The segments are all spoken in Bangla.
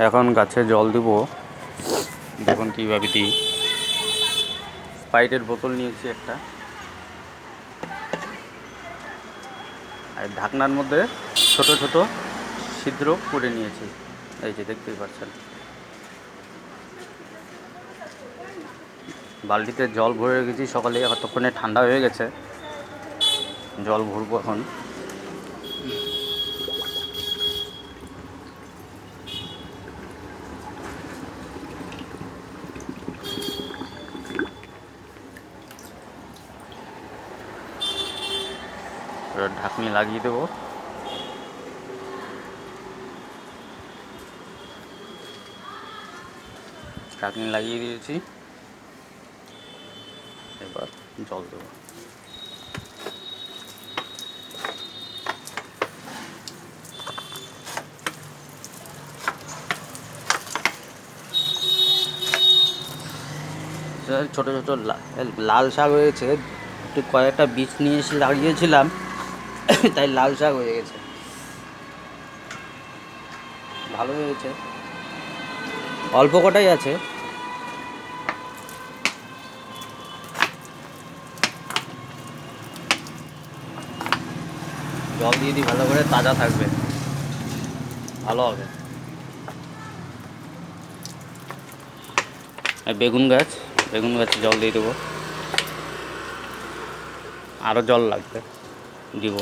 এখন গাছে জল দেবো। দেখুন কীভাবে দিই। স্প্রাইটের বোতল নিয়েছি একটা, আর ঢাকনার মধ্যে ছোট ছোট ছিদ্র করে নিয়েছি। এই যে দেখতেই পাচ্ছেন, বালতিতে জল ভরে রেখেছি সকালে, কতক্ষণে ঠান্ডা হয়ে গেছে। জল ভরবো এখন। ঢাকনি লাগিয়ে দেবো। ঢাকনি লাগিয়ে দিয়েছি, এবার জল দেবো। ছোটো ছোটো লাল শাক হয়েছে, একটু কয়েকটা বীজ নিয়ে এসে লাগিয়েছিলাম, তাই লাল শাক হয়ে গেছে। ভালো হয়েছে, অল্প কটাই আছে। জল দিয়ে দিই ভালো করে, তাজা থাকবে, ভালো হবে। বেগুন গাছে জল দিয়ে দেবো, আরও জল লাগবে, দিব।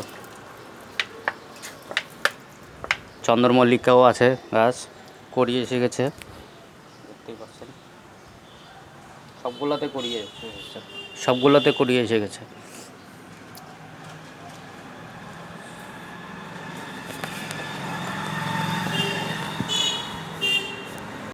চন্দ্রমল্লিকাও আছে গাছ, কড়িয়ে এসে গেছে, দেখতেই পাচ্ছেন। সবগুলোতে কড়িয়ে এসে গেছে।